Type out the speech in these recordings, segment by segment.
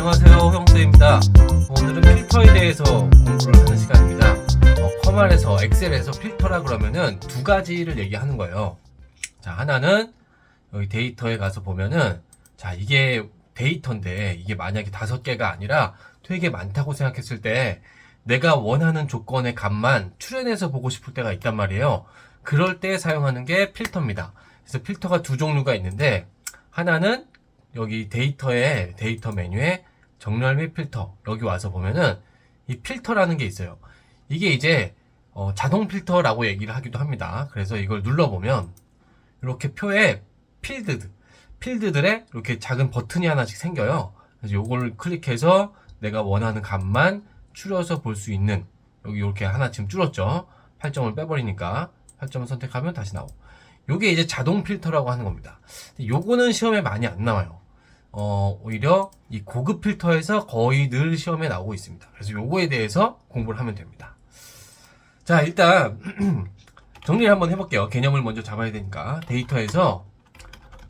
안녕하세요, 호영쌤입니다. 오늘은 필터에 대해서 공부를 하는 시간입니다. 커말에서 엑셀에서 필터라 그러면은 두 가지를 얘기하는 거예요. 자, 하나는 여기 데이터에 가서 보면은, 자, 이게 데이터인데 이게 만약에 5개가 아니라 되게 많다고 생각했을 때 내가 원하는 조건의 값만 추려내서 보고 싶을 때가 있단 말이에요. 그럴 때 사용하는 게 필터입니다. 그래서 필터가 두 종류가 있는데, 하나는 여기 데이터 메뉴에 정렬 및 필터, 여기 와서 보면은 이 필터라는 게 있어요. 이게 이제 자동 필터라고 얘기를 하기도 합니다. 그래서 이걸 눌러보면 이렇게 표에 필드들에 이렇게 작은 버튼이 하나씩 생겨요. 그래서 요걸 클릭해서 내가 원하는 값만 추려서 볼 수 있는, 여기 이렇게 하나 지금 줄었죠. 8점을 빼버리니까 8점을 선택하면 다시 나오고, 요게 이제 자동 필터라고 하는 겁니다. 요거는 시험에 많이 안 나와요. 오히려 이 고급 필터에서 거의 늘 시험에 나오고 있습니다. 그래서 요거에 대해서 공부를 하면 됩니다. 자, 일단 정리를 한번 해볼게요. 개념을 먼저 잡아야 되니까. 데이터에서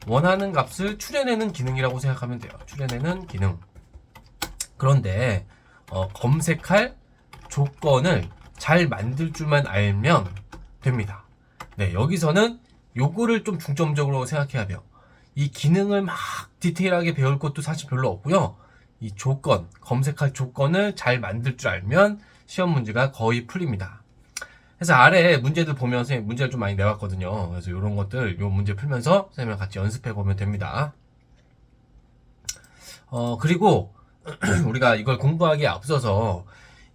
원하는 값을 추려내는 기능이라고 생각하면 돼요. 추려내는 기능. 그런데 검색할 조건을 잘 만들 줄만 알면 됩니다. 네, 여기서는 요거를 좀 중점적으로 생각해야 돼요. 이 기능을 막 디테일하게 배울 것도 사실 별로 없고요. 이 조건, 검색할 조건을 잘 만들 줄 알면 시험 문제가 거의 풀립니다. 그래서 아래 문제들 보면 선생님 문제를 좀 많이 내왔거든요. 그래서 이런 것들, 요 문제 풀면서 선생님이랑 같이 연습해 보면 됩니다. 그리고 우리가 이걸 공부하기에 앞서서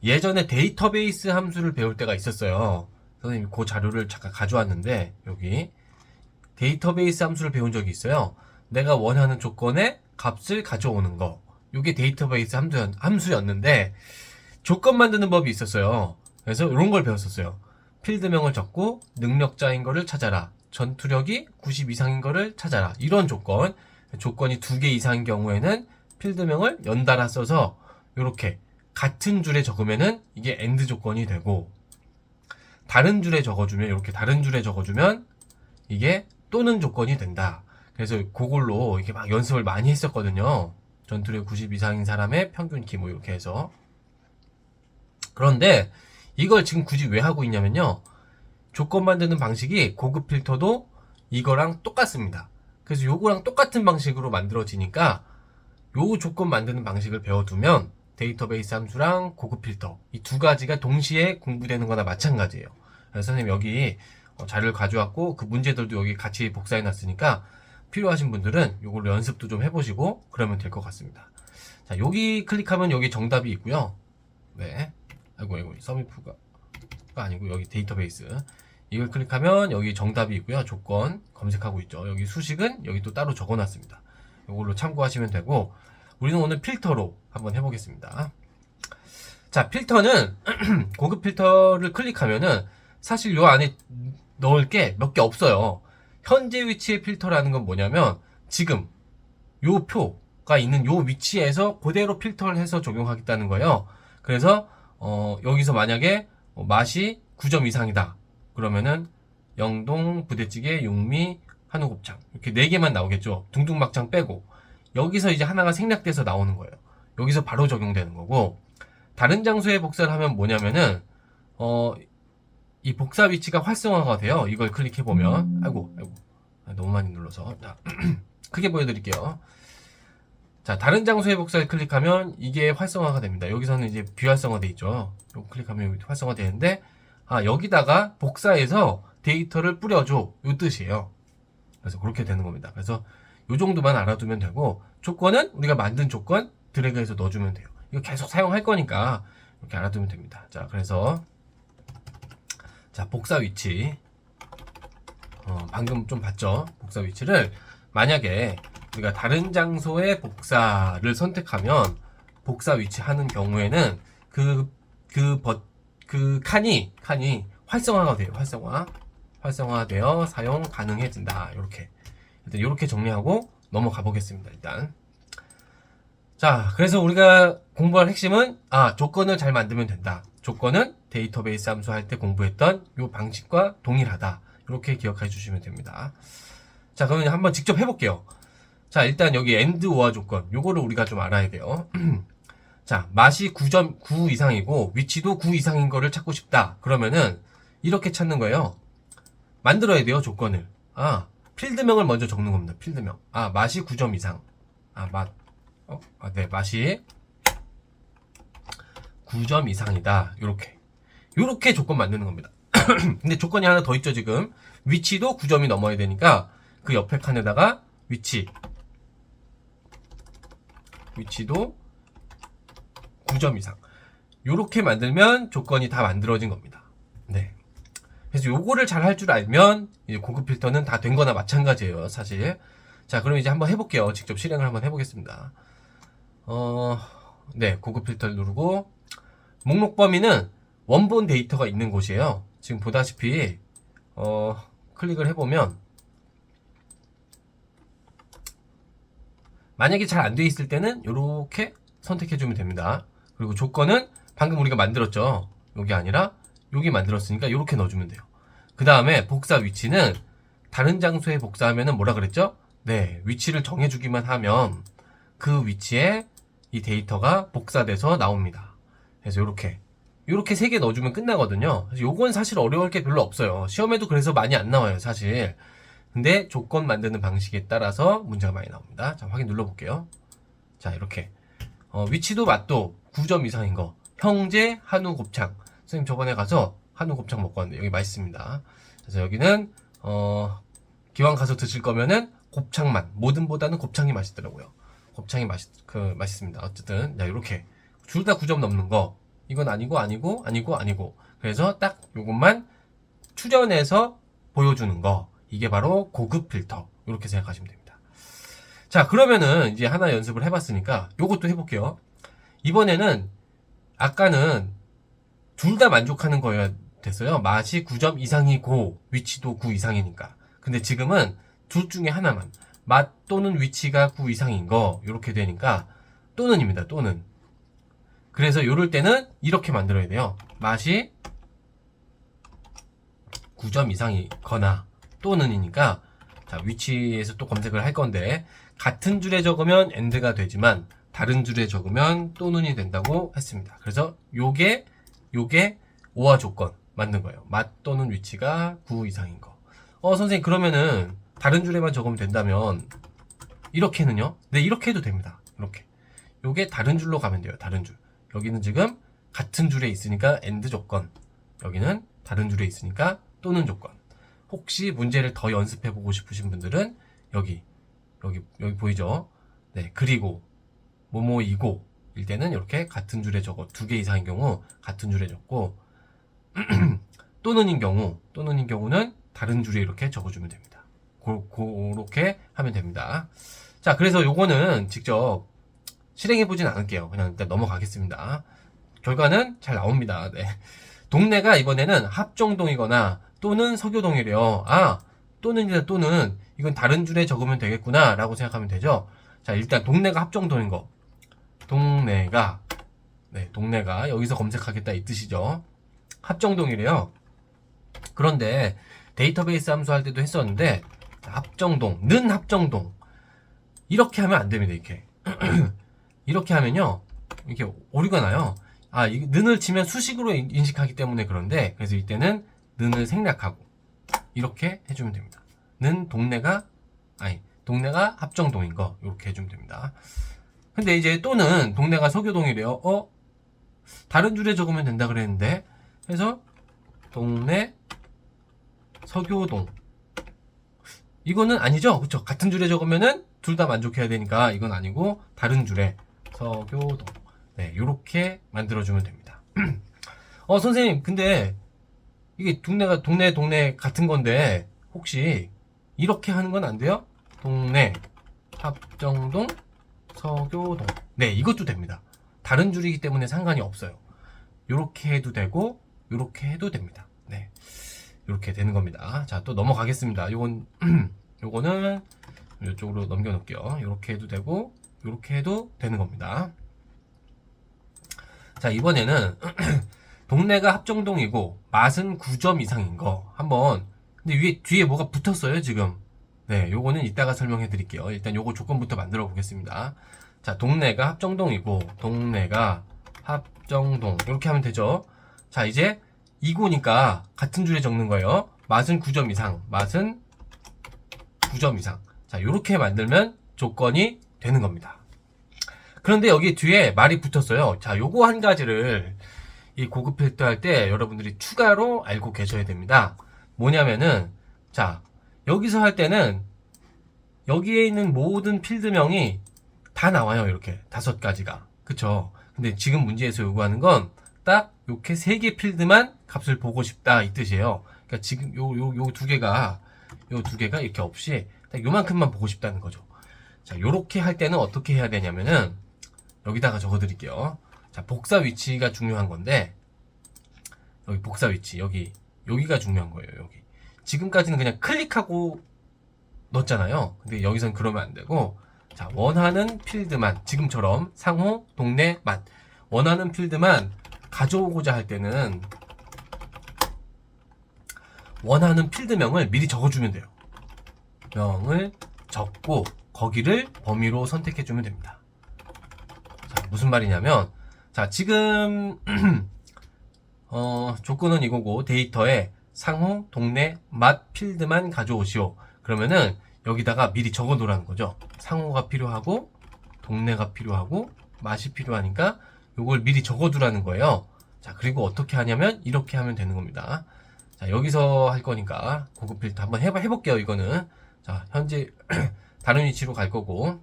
예전에 데이터베이스 함수를 배울 때가 있었어요. 선생님이 그 자료를 잠깐 가져왔는데, 여기 데이터베이스 함수를 배운 적이 있어요. 내가 원하는 조건의 값을 가져오는 거. 이게 데이터베이스 함수였는데 조건 만드는 법이 있었어요. 그래서 이런 걸 배웠었어요. 필드명을 적고 능력자인 거를 찾아라. 전투력이 90 이상인 거를 찾아라. 이런 조건. 조건이 2개 이상인 경우에는 필드명을 연달아 써서 이렇게 같은 줄에 적으면은 이게 AND 조건이 되고, 다른 줄에 적어주면, 이렇게 다른 줄에 적어주면 이게 또는 조건이 된다. 그래서 그걸로 이렇게 막 연습을 많이 했었거든요. 전투력 90 이상인 사람의 평균 키, 뭐 이렇게 해서. 그런데 이걸 지금 굳이 왜 하고 있냐면요, 조건 만드는 방식이 고급 필터도 이거랑 똑같습니다. 그래서 요거랑 똑같은 방식으로 만들어지니까 요 조건 만드는 방식을 배워두면 데이터베이스 함수랑 고급 필터, 이 두 가지가 동시에 공부되는 거나 마찬가지예요. 그래서 선생님 여기 자료를 가져왔고 그 문제들도 여기 같이 복사해 놨으니까 필요하신 분들은 이걸로 연습도 좀 해보시고 그러면 될 것 같습니다. 자, 여기 클릭하면 여기 정답이 있고요. 네. 아이고, 서미프가 아니고 여기 데이터베이스. 이걸 클릭하면 여기 정답이 있고요. 조건 검색하고 있죠. 여기 수식은 여기 또 따로 적어 놨습니다. 이걸로 참고하시면 되고, 우리는 오늘 필터로 한번 해보겠습니다. 자, 필터는 고급 필터를 클릭하면은 사실 요 안에 넣을 게 몇 개 없어요. 현재 위치의 필터라는 건 뭐냐면 지금 요 표가 있는 요 위치에서 그대로 필터를 해서 적용하겠다는 거예요. 그래서 여기서 만약에 맛이 9점 이상이다 그러면은 영동 부대찌개 육미 한우곱창 이렇게 4개만 나오겠죠. 둥둥막창 빼고. 여기서 이제 하나가 생략돼서 나오는 거예요. 여기서 바로 적용되는 거고, 다른 장소에 복사를 하면 뭐냐면은 이 복사 위치가 활성화가 돼요. 이걸 클릭해 보면, 아이고 너무 많이 눌러서, 자 크게 보여드릴게요. 자, 다른 장소에 복사를 클릭하면 이게 활성화가 됩니다. 여기서는 이제 비활성화 돼 있죠. 이거 클릭하면 여기 활성화 되는데, 여기다가 복사해서 데이터를 뿌려줘, 요 뜻이에요. 그래서 그렇게 되는 겁니다. 그래서 요 정도만 알아두면 되고, 조건은 우리가 만든 조건 드래그해서 넣어주면 돼요. 이거 계속 사용할 거니까 이렇게 알아두면 됩니다. 자, 그래서 자, 복사 위치, 방금 좀 봤죠? 복사 위치를 만약에 우리가 다른 장소에 복사를 선택하면 복사 위치 하는 경우에는 그 칸이 활성화가 돼요. 활성화되어 사용 가능해진다. 이렇게 정리하고 넘어가 보겠습니다. 일단. 자, 그래서 우리가 공부할 핵심은, 조건을 잘 만들면 된다. 조건은 데이터베이스 함수 할 때 공부했던 이 방식과 동일하다. 이렇게 기억해 주시면 됩니다. 자, 그러면 한번 직접 해볼게요. 자, 일단 여기 and 오화 조건, 요거를 우리가 좀 알아야 돼요. 자, 맛이 9.9 이상이고 위치도 9 이상인 거를 찾고 싶다. 그러면은 이렇게 찾는 거예요. 만들어야 돼요, 조건을. 필드명을 먼저 적는 겁니다. 필드명. 맛이 9점 이상. 네, 맛이 9점 이상이다. 요렇게 조건 만드는 겁니다. 근데 조건이 하나 더 있죠, 지금. 위치도 9점이 넘어야 되니까 그 옆에 칸에다가 위치도 9점 이상. 요렇게 만들면 조건이 다 만들어진 겁니다. 네. 그래서 요거를 잘 할 줄 알면 이제 고급 필터는 다 된 거나 마찬가지예요, 사실. 자, 그럼 이제 한번 해볼게요. 직접 실행을 한번 해보겠습니다. 네, 고급 필터를 누르고 목록 범위는 원본 데이터가 있는 곳이에요. 지금 보다시피 클릭을 해보면 만약에 잘 안 돼 있을 때는 이렇게 선택해주면 됩니다. 그리고 조건은 방금 우리가 만들었죠. 여기 아니라 여기 만들었으니까 이렇게 넣어주면 돼요. 그 다음에 복사 위치는 다른 장소에 복사하면은 뭐라 그랬죠? 네, 위치를 정해주기만 하면 그 위치에 이 데이터가 복사돼서 나옵니다. 그래서 이렇게 3개 넣어주면 끝나거든요. 그래서 요건 사실 어려울 게 별로 없어요. 시험에도 그래서 많이 안 나와요, 사실. 근데 조건 만드는 방식에 따라서 문제가 많이 나옵니다. 자, 확인 눌러볼게요. 자, 이렇게 위치도 맛도 9점 이상인 거. 형제 한우 곱창. 선생님 저번에 가서 한우 곱창 먹고 왔는데 여기 맛있습니다. 그래서 여기는 기왕 가서 드실 거면은 곱창만, 뭐든보다는 곱창이 맛있더라고요. 곱창이 맛있습니다. 어쨌든 자, 이렇게 둘 다 9점 넘는 거. 이건 아니고. 그래서 딱 요것만 추려내서 보여주는 거. 이게 바로 고급 필터. 이렇게 생각하시면 됩니다. 자, 그러면은 이제 하나 연습을 해봤으니까 요것도 해볼게요. 이번에는 아까는 둘 다 만족하는 거여야 됐어요. 맛이 9점 이상이고 위치도 9 이상이니까. 근데 지금은 둘 중에 하나만. 맛 또는 위치가 9 이상인 거. 이렇게 되니까 또는입니다. 또는. 그래서 요럴 때는 이렇게 만들어야 돼요. 맛이 9점 이상이거나 또는이니까 자, 위치에서 또 검색을 할 건데 같은 줄에 적으면 and가 되지만 다른 줄에 적으면 또는이 된다고 했습니다. 그래서 요게 오화 조건 만든 거예요. 맛 또는 위치가 9 이상인 거. 선생님 그러면은 다른 줄에만 적으면 된다면 이렇게는요? 네, 이렇게 해도 됩니다. 이렇게. 요게 다른 줄로 가면 돼요. 다른 줄. 여기는 지금 같은 줄에 있으니까 and 조건. 여기는 다른 줄에 있으니까 또는 조건. 혹시 문제를 더 연습해 보고 싶으신 분들은 여기 보이죠? 네, 그리고 뭐뭐이고 일 때는 이렇게 같은 줄에 적어. 2개 이상인 경우 같은 줄에 적고 또는인 경우는 다른 줄에 이렇게 적어주면 됩니다. 그렇게 하면 됩니다. 자, 그래서 요거는 직접 실행해보진 않을게요. 그냥 일단 넘어가겠습니다. 결과는 잘 나옵니다. 네. 동네가 이번에는 합정동이거나 또는 서교동이래요. 또는 이건 다른 줄에 적으면 되겠구나 라고 생각하면 되죠. 자, 일단 동네가 합정동인 거. 동네가 여기서 검색하겠다 이 뜻이죠. 합정동이래요. 그런데 데이터베이스 함수 할 때도 했었는데 합정동 이렇게 하면 안 됩니다. 이렇게 이렇게 하면요 이렇게 오류가 나요. 이 는을 치면 수식으로 인식하기 때문에 그런데 그래서 이때는 는을 생략하고 이렇게 해주면 됩니다. 는 동네가 합정동인 거 이렇게 해주면 됩니다. 근데 이제 또는 동네가 서교동이래요. 다른 줄에 적으면 된다 그랬는데 그래서 동네 서교동 이거는 아니죠, 그쵸? 같은 줄에 적으면은 둘 다 만족해야 되니까 이건 아니고 다른 줄에 서교동 네, 요렇게 만들어주면 됩니다. 선생님 근데 이게 동네 같은 건데 혹시 이렇게 하는 건 안 돼요? 동네 합정동 서교동 네, 이것도 됩니다. 다른 줄이기 때문에 상관이 없어요. 요렇게 해도 되고 요렇게 해도 됩니다. 네, 요렇게 되는 겁니다. 자, 또 넘어가겠습니다. 요거는 이쪽으로 넘겨 놓을게요. 요렇게 해도 되고 요렇게 해도 되는 겁니다. 자, 이번에는 동네가 합정동이고 맛은 9점 이상인 거 한번. 근데 뒤에 뭐가 붙었어요 지금. 네, 요거는 이따가 설명해 드릴게요. 일단 요거 조건부터 만들어 보겠습니다. 자, 동네가 합정동이고, 동네가 합정동. 이렇게 하면 되죠. 자, 이제 이고니까 같은 줄에 적는 거예요. 맛은 9점 이상, 맛은 9점 이상. 자, 요렇게 만들면 조건이 되는 겁니다. 그런데 여기 뒤에 말이 붙었어요. 자, 요거 한 가지를 이 고급 필터 할 때 여러분들이 추가로 알고 계셔야 됩니다. 뭐냐면은, 자, 여기서 할 때는 여기에 있는 모든 필드명이 다 나와요. 이렇게 5가지가. 그쵸? 근데 지금 문제에서 요구하는 건 딱 이렇게 3개 필드만 값을 보고 싶다 이 뜻이에요. 그러니까 지금 요 두 개가 이렇게 없이 딱 요만큼만 보고 싶다는 거죠. 자, 요렇게 할 때는 어떻게 해야 되냐면은 여기다가 적어 드릴게요. 자, 복사 위치가 중요한 건데 여기 복사 위치 여기가 중요한 거예요. 여기. 지금까지는 그냥 클릭하고 넣었잖아요. 근데 여기선 그러면 안 되고, 자, 원하는 필드만, 지금처럼 상호, 동네, 맛. 원하는 필드만 가져오고자 할 때는 원하는 필드명을 미리 적어주면 돼요. 명을 적고 거기를 범위로 선택해주면 됩니다. 자, 무슨 말이냐면, 자, 지금 조건은 이거고 데이터에 상호, 동네, 맛 필드만 가져오시오. 그러면은 여기다가 미리 적어 놓으라는 거죠. 상호가 필요하고 동네가 필요하고 맛이 필요하니까 요걸 미리 적어 두라는 거예요. 자, 그리고 어떻게 하냐면 이렇게 하면 되는 겁니다. 자, 여기서 할 거니까 고급 필터 한번 해볼게요. 이거는 자, 현재 다른 위치로 갈 거고,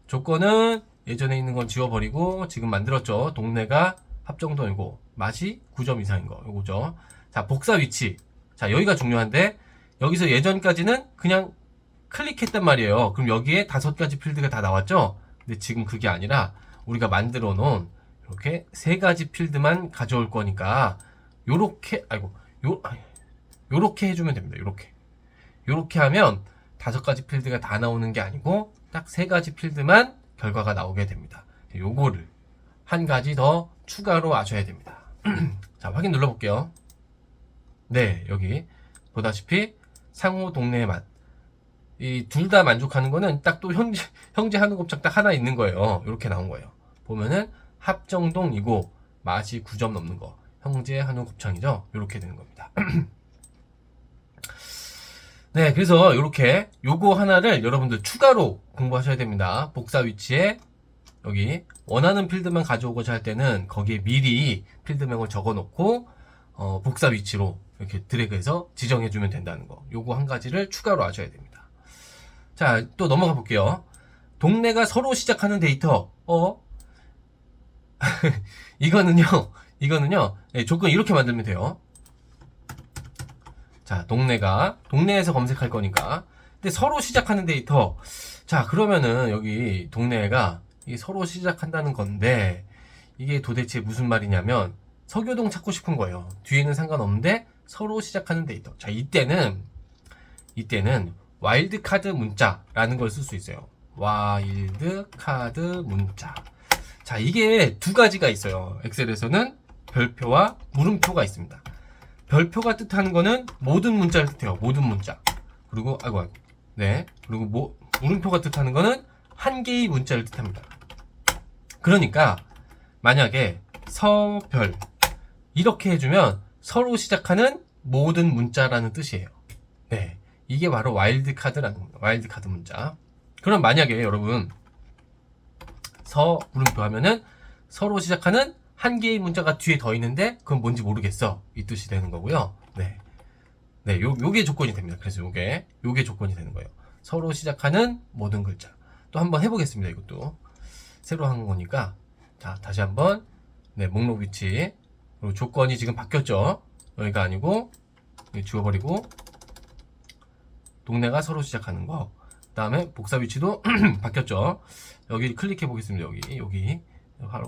조건은 예전에 있는 건 지워버리고 지금 만들었죠. 동네가 합정동이고 맛이 9점 이상인 거 요거죠. 자, 복사 위치. 자, 여기가 중요한데 여기서 예전까지는 그냥 클릭했단 말이에요. 그럼 여기에 5가지 필드가 다 나왔죠? 근데 지금 그게 아니라 우리가 만들어 놓은 이렇게 3가지 필드만 가져올 거니까 요렇게 요렇게 해주면 됩니다. 요렇게 하면 5가지 필드가 다 나오는 게 아니고 딱 3가지 필드만 결과가 나오게 됩니다. 요거를 한 가지 더 추가로 아셔야 됩니다. 자, 확인 눌러볼게요. 네, 여기 보다시피 상호, 동네의 맛. 이 둘 다 만족하는 거는 딱 또 형제 한우 곱창 딱 하나 있는 거예요. 이렇게 나온 거예요. 보면은 합정동이고 맛이 9점 넘는 거. 형제 한우 곱창이죠. 이렇게 되는 겁니다. 네, 그래서 이렇게 요거 하나를 여러분들 추가로 공부하셔야 됩니다. 복사 위치에 여기 원하는 필드만 가져오고자 할 때는 거기에 미리 필드명을 적어 놓고 복사 위치로 이렇게 드래그해서 지정해주면 된다는 거. 요거 한 가지를 추가로 아셔야 됩니다. 자, 또 넘어가 볼게요. 동네가 서로 시작하는 데이터. 이거는요, 네, 조건 이렇게 만들면 돼요. 자, 동네에서 검색할 거니까. 근데 서로 시작하는 데이터. 자, 그러면은 여기 동네가 이게 서로 시작한다는 건데, 이게 도대체 무슨 말이냐면, 서교동 찾고 싶은 거예요. 뒤에는 상관없는데, 서로 시작하는 데이터. 자, 이때는 와일드카드 문자라는 걸 쓸 수 있어요. 와일드카드 문자. 자, 이게 2가지가 있어요. 엑셀에서는 별표와 물음표가 있습니다. 별표가 뜻하는 거는 모든 문자를 뜻해요. 모든 문자. 그리고 네. 그리고 물음표가 뜻하는 거는 한 개의 문자를 뜻합니다. 그러니까 만약에 서별 이렇게 해주면 서로 시작하는 모든 문자라는 뜻이에요. 네. 이게 바로 와일드카드라는 겁니다. 와일드카드 문자. 그럼 만약에 여러분 물음표 하면은 서로 시작하는 한 개의 문자가 뒤에 더 있는데 그건 뭔지 모르겠어. 이 뜻이 되는 거고요. 네. 네, 요게 조건이 됩니다. 그래서 요게 조건이 되는 거예요. 서로 시작하는 모든 글자. 또 한번 해보겠습니다. 이것도. 새로 한 거니까. 자, 다시 한번. 네, 목록 위치. 그리고 조건이 지금 바뀌었죠. 여기가 아니고, 여기 지워버리고, 동네가 서로 시작하는 거. 그 다음에 복사 위치도 바뀌었죠. 여기 클릭해 보겠습니다. 여기.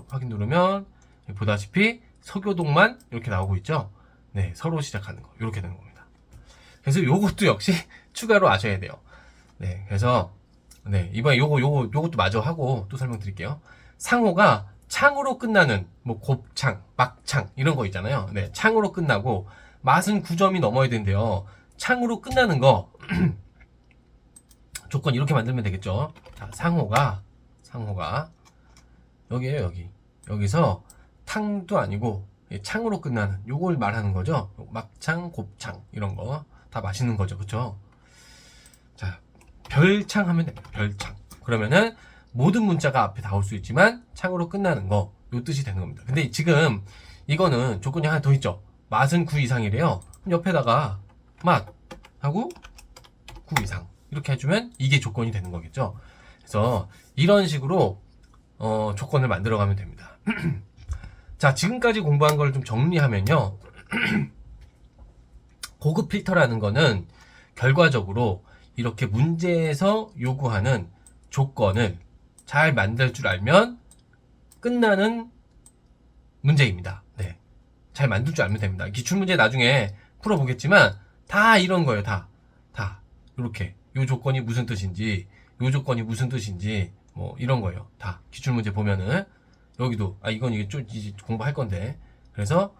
확인 누르면, 보다시피 서교동만 이렇게 나오고 있죠. 네, 서로 시작하는 거. 이렇게 되는 겁니다. 그래서 요것도 역시 추가로 아셔야 돼요. 네, 그래서, 네, 이번에 요것도 마저 하고 또 설명드릴게요. 상호가 창으로 끝나는, 곱창, 막창, 이런 거 있잖아요. 네, 창으로 끝나고, 맛은 9점이 넘어야 된대요. 창으로 끝나는 거, 조건 이렇게 만들면 되겠죠. 자, 상호가 여기에요. 여기서 탕도 아니고 창으로 끝나는 요걸 말하는 거죠. 막창, 곱창 이런 거 다 맛있는 거죠. 그쵸? 자, 별창 하면 됩니다. 별창. 그러면은 모든 문자가 앞에 나올 수 있지만 창으로 끝나는 거, 요 뜻이 되는 겁니다. 근데 지금 이거는 조건이 하나 더 있죠. 맛은 9 이상이래요. 그럼 옆에다가 맛 하고 9 이상 이렇게 해주면 이게 조건이 되는 거겠죠. 그래서 이런 식으로 조건을 만들어 가면 됩니다. 자, 지금까지 공부한 걸 좀 정리하면요. 고급 필터라는 거는 결과적으로 이렇게 문제에서 요구하는 조건을 잘 만들 줄 알면 끝나는 문제입니다. 네. 잘 만들 줄 알면 됩니다. 기출문제 나중에 풀어보겠지만 다 이런 거예요. 다. 이렇게 요 조건이 무슨 뜻인지, 요 조건이 무슨 뜻인지 뭐 이런 거예요. 다 기출문제 보면은 여기도 이건 이게 좀 이제 공부할 건데 그래서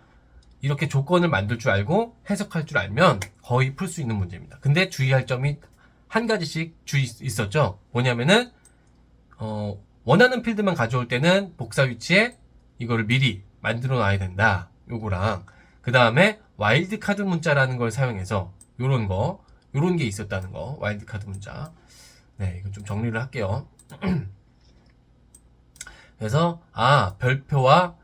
이렇게 조건을 만들 줄 알고 해석할 줄 알면 거의 풀 수 있는 문제입니다. 근데 주의할 점이 한 가지씩 있었죠. 뭐냐면은 원하는 필드만 가져올 때는 복사 위치에 이거를 미리 만들어 놔야 된다. 요거랑 그 다음에 와일드 카드 문자라는 걸 사용해서 요런 게 있었다는 거. 와일드 카드 문자. 네, 이거 좀 정리를 할게요. 그래서 별표와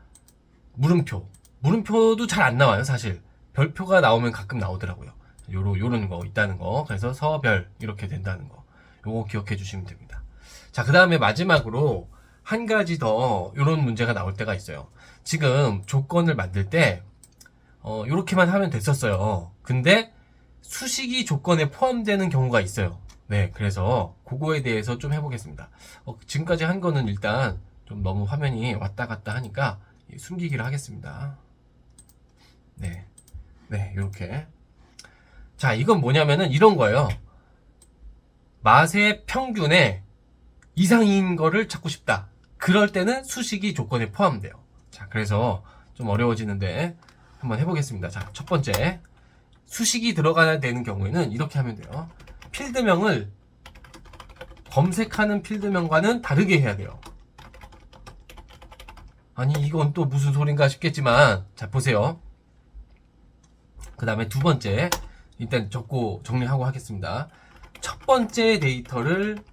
물음표도 잘 안 나와요. 사실 별표가 나오면 가끔 나오더라고요. 요런 거 있다는 거. 그래서 서별 이렇게 된다는 거. 요거 기억해 주시면 됩니다. 자, 그 다음에 마지막으로 한 가지 더 요런 문제가 나올 때가 있어요. 지금 조건을 만들 때 요렇게만 하면 됐었어요. 근데 수식이 조건에 포함되는 경우가 있어요. 네, 그래서 그거에 대해서 좀 해보겠습니다. 지금까지 한 거는 일단 좀 너무 화면이 왔다 갔다 하니까 숨기기를 하겠습니다. 네, 요렇게. 자, 이건 뭐냐면은 이런 거예요. 맛의 평균에 이상인 거를 찾고 싶다. 그럴 때는 수식이 조건에 포함돼요. 자, 그래서 좀 어려워지는데 한번 해보겠습니다. 자, 첫 번째. 수식이 들어가야 되는 경우에는 이렇게 하면 돼요. 필드명을 검색하는 필드명과는 다르게 해야 돼요. 아니, 이건 또 무슨 소린가 싶겠지만, 자, 보세요. 그 다음에 두 번째. 일단 적고 정리하고 하겠습니다. 첫 번째 데이터를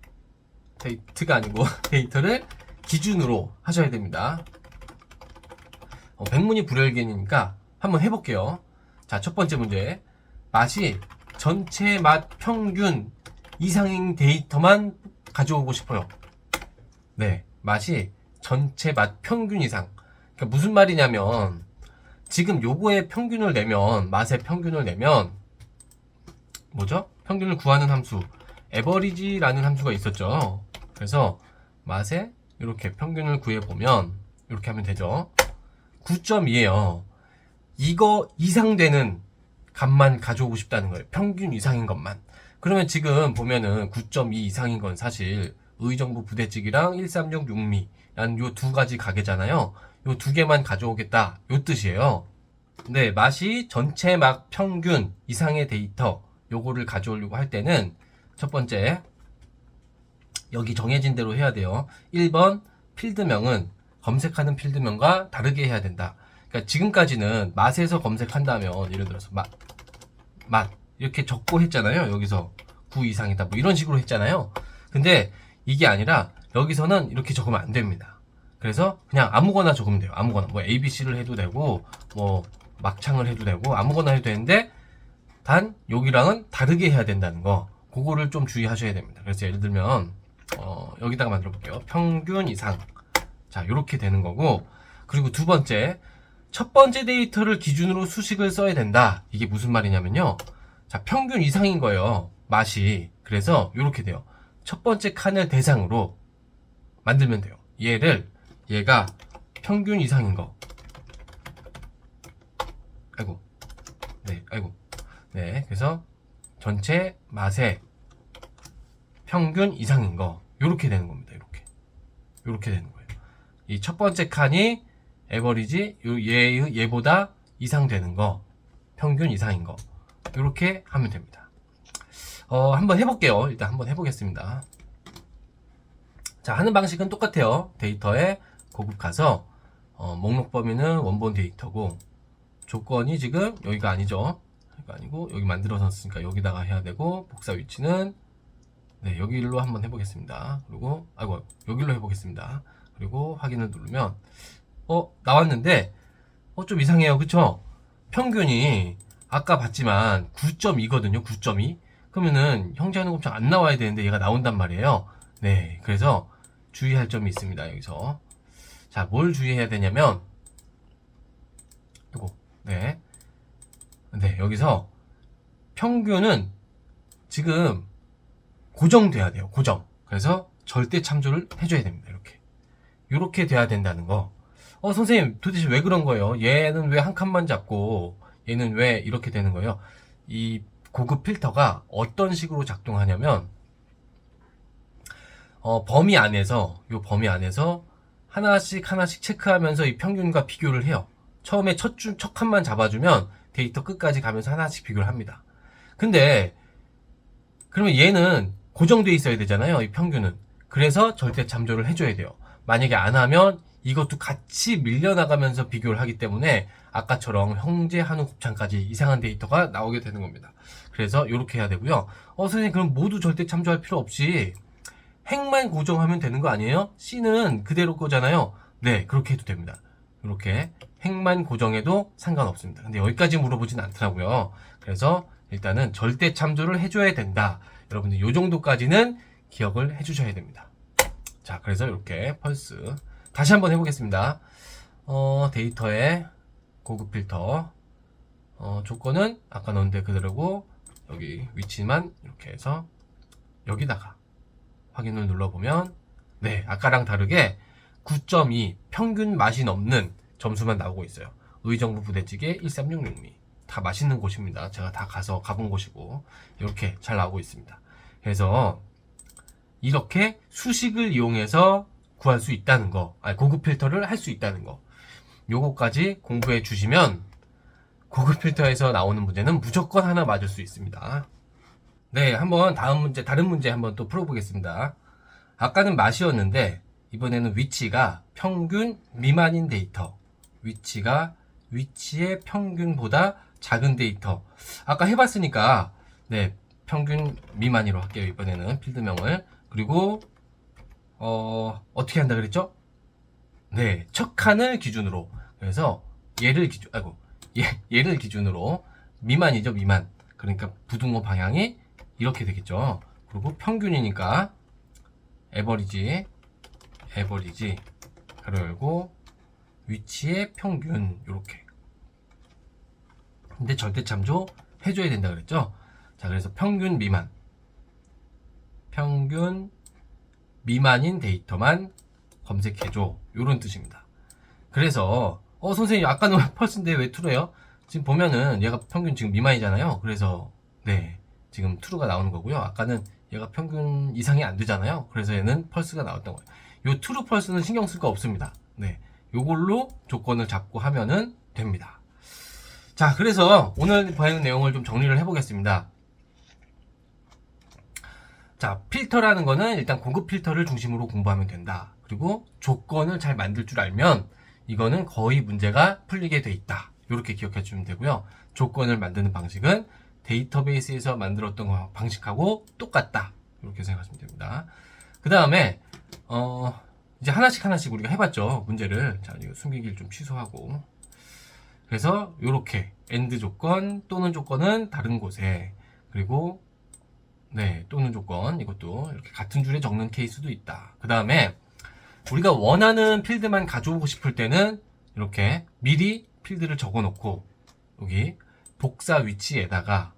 기준으로 하셔야 됩니다. 백문이 불여일견이니까 한번 해볼게요. 자, 첫 번째 문제. 맛이 전체 맛 평균 이상인 데이터만 가져오고 싶어요. 네, 맛이 전체 맛 평균 이상. 그러니까 무슨 말이냐면 지금 요거의 평균을 내면, 맛의 평균을 내면 뭐죠? 평균을 구하는 함수 average라는 함수가 있었죠. 그래서 맛의 이렇게 평균을 구해보면 이렇게 하면 되죠. 9.2예요. 이거 이상 되는 값만 가져오고 싶다는 거예요. 평균 이상인 것만. 그러면 지금 보면은 9.2 이상인 건 사실 의정부 부대찌개랑 1366미라는 요 두 가지 가게잖아요. 요 두 개만 가져오겠다. 요 뜻이에요. 근데 맛이 전체 맛 평균 이상의 데이터 요거를 가져오려고 할 때는 첫 번째 여기 정해진 대로 해야 돼요. 1번 필드명은 검색하는 필드명과 다르게 해야 된다. 그러니까 지금까지는 맛에서 검색한다면 예를 들어서 맛 이렇게 적고 했잖아요. 여기서 9 이상이다 뭐 이런 식으로 했잖아요. 근데 이게 아니라 여기서는 이렇게 적으면 안 됩니다. 그래서 그냥 아무거나 적으면 돼요. 아무거나 뭐 ABC를 해도 되고 뭐 막창을 해도 되고 아무거나 해도 되는데 단 여기랑은 다르게 해야 된다는 거 그거를 좀 주의하셔야 됩니다. 그래서 예를 들면 여기다가 만들어 볼게요. 평균 이상. 자, 이렇게 되는 거고, 그리고 두 번째, 첫 번째 데이터를 기준으로 수식을 써야 된다. 이게 무슨 말이냐면요. 자, 평균 이상인 거예요. 맛이. 그래서 이렇게 돼요. 첫 번째 칸을 대상으로 만들면 돼요. 얘가 평균 이상인 거. 네, 그래서 전체 맛의 평균 이상인 거. 요렇게 되는 겁니다. 요렇게 되는 거예요. 이 첫 번째 칸이 에버리지, 얘보다 이상 되는 거, 평균 이상인 거. 요렇게 하면 됩니다. 한번 해볼게요. 일단 한번 해보겠습니다. 자, 하는 방식은 똑같아요. 데이터에 고급 가서 목록 범위는 원본 데이터고, 조건이 지금 여기가 아니죠. 여기가 아니고 여기 만들어놨으니까 여기다가 해야 되고, 복사 위치는 네, 여기로 한번 해보겠습니다. 그리고 여기로 해보겠습니다. 그리고 확인을 누르면 나왔는데 좀 이상해요. 그쵸? 평균이 아까 봤지만 9.2거든요. 9.2. 그러면은 형제하는 곱창 안 나와야 되는데 얘가 나온단 말이에요. 네, 그래서 주의할 점이 있습니다. 여기서 자, 뭘 주의해야 되냐면 이거 네, 여기서 평균은 지금 고정돼야 돼요. 고정. 그래서 절대 참조를 해줘야 됩니다. 이렇게 돼야 된다는 거. 선생님 도대체 왜 그런 거예요? 얘는 왜 한 칸만 잡고 얘는 왜 이렇게 되는 거예요? 이 고급 필터가 어떤 식으로 작동하냐면 범위 안에서 하나씩 체크하면서 이 평균과 비교를 해요. 처음에 첫 칸만 잡아주면 데이터 끝까지 가면서 하나씩 비교를 합니다. 근데 그러면 얘는 고정돼 있어야 되잖아요. 이 평균은. 그래서 절대 참조를 해줘야 돼요. 만약에 안 하면 이것도 같이 밀려나가면서 비교를 하기 때문에 아까처럼 형제, 한우, 곱창까지 이상한 데이터가 나오게 되는 겁니다. 그래서 이렇게 해야 되고요. 선생님 그럼 모두 절대 참조할 필요 없이 행만 고정하면 되는 거 아니에요? C는 그대로 거잖아요. 네, 그렇게 해도 됩니다. 이렇게 행만 고정해도 상관없습니다. 근데 여기까지 물어보진 않더라고요. 그래서 일단은 절대 참조를 해줘야 된다. 여러분들 이 정도까지는 기억을 해주셔야 됩니다. 자, 그래서 이렇게 펄스 다시 한번 해보겠습니다. 데이터에 고급 필터 조건은 아까 넣은 데 그대로고 여기 위치만 이렇게 해서 여기다가 확인을 눌러보면 네, 아까랑 다르게 9.2 평균 맛이 넘는 점수만 나오고 있어요. 의정부 부대찌개 1366미 다 맛있는 곳입니다. 제가 다 가본 곳이고 이렇게 잘 나오고 있습니다. 그래서 이렇게 수식을 이용해서 구할 수 있다는 거, 고급 필터를 할 수 있다는 거, 요거까지 공부해 주시면 고급 필터에서 나오는 문제는 무조건 하나 맞을 수 있습니다. 네, 한번 다른 문제 한번 또 풀어보겠습니다. 아까는 맛이었는데 이번에는 위치가 평균 미만인 데이터, 위치의 평균보다 작은 데이터. 아까 해봤으니까 네, 평균 미만으로 할게요. 이번에는 필드명을. 그리고 어떻게 한다 그랬죠? 네, 첫 칸을 기준으로. 그래서 얘를 기준으로 미만이죠, 미만. 그러니까 부등호 방향이 이렇게 되겠죠. 그리고 평균이니까 에버리지 가로 열고 위치의 평균 이렇게. 근데 절대 참조 해줘야 된다 그랬죠. 자, 그래서 평균 미만인 데이터만 검색해줘. 요런 뜻입니다. 그래서 선생님 아까는 펄스인데 왜 true예요? 지금 보면은 얘가 평균 지금 미만이잖아요. 그래서 네, 지금 true가 나오는 거고요. 아까는 얘가 평균 이상이 안 되잖아요. 그래서 얘는 펄스가 나왔던 거예요. 요 true 펄스는 신경 쓸 거 없습니다. 네, 요걸로 조건을 잡고 하면은 됩니다. 자, 그래서 오늘 배운 내용을 좀 정리를 해보겠습니다. 자, 필터라는 거는 일단 고급 필터를 중심으로 공부하면 된다. 그리고 조건을 잘 만들 줄 알면 이거는 거의 문제가 풀리게 돼 있다. 이렇게 기억해 주면 되고요. 조건을 만드는 방식은 데이터베이스에서 만들었던 방식하고 똑같다. 이렇게 생각하시면 됩니다. 그 다음에 이제 하나씩 우리가 해봤죠. 문제를. 자, 이거 숨기기를 좀 취소하고. 그래서 이렇게 AND 조건 또는 조건은 다른 곳에, 그리고 네, 또는 조건, 이것도 이렇게 같은 줄에 적는 케이스도 있다. 그 다음에 우리가 원하는 필드만 가져오고 싶을 때는 이렇게 미리 필드를 적어 놓고 여기 복사 위치에다가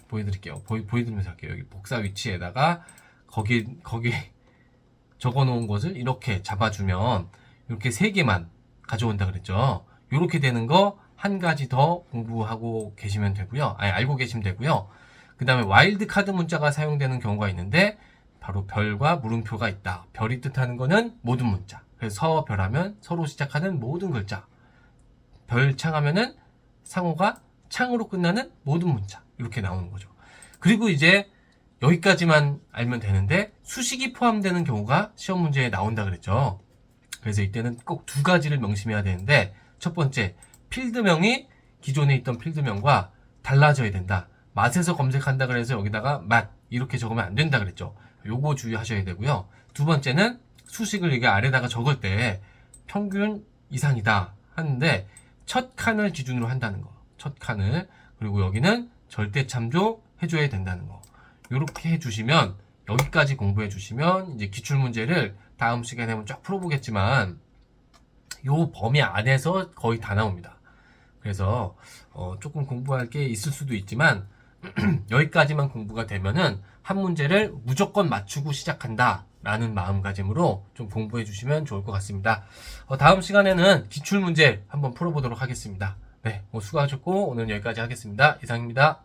보여드릴게요. 보여드리면서 할게요. 여기 복사 위치에다가 거기 적어 놓은 것을 이렇게 잡아주면 이렇게 3개만 가져온다 그랬죠. 이렇게 되는 거 한 가지 더 공부하고 계시면 되고요. 알고 계시면 되고요. 그 다음에 와일드 카드 문자가 사용되는 경우가 있는데 바로 별과 물음표가 있다. 별이 뜻하는 거는 모든 문자. 그래서 서별하면 서로 시작하는 모든 글자. 별창 하면은 상호가 창으로 끝나는 모든 문자. 이렇게 나오는 거죠. 그리고 이제 여기까지만 알면 되는데 수식이 포함되는 경우가 시험 문제에 나온다 그랬죠. 그래서 이때는 꼭 두 가지를 명심해야 되는데, 첫 번째, 필드명이 기존에 있던 필드명과 달라져야 된다. 맛에서 검색한다 그래서 여기다가 맛 이렇게 적으면 안 된다 그랬죠. 요거 주의하셔야 되고요. 두 번째는 수식을 이게 아래다가 적을 때 평균 이상이다 하는데 첫 칸을 기준으로 한다는 거. 첫 칸을. 그리고 여기는 절대 참조 해줘야 된다는 거. 요렇게 해주시면, 여기까지 공부해 주시면 이제 기출문제를 다음 시간에 한번 쫙 풀어보겠지만 요 범위 안에서 거의 다 나옵니다. 그래서 조금 공부할 게 있을 수도 있지만 여기까지만 공부가 되면은 한 문제를 무조건 맞추고 시작한다 라는 마음가짐으로 좀 공부해 주시면 좋을 것 같습니다. 다음 시간에는 기출문제 한번 풀어보도록 하겠습니다. 네, 수고하셨고 오늘 여기까지 하겠습니다. 이상입니다.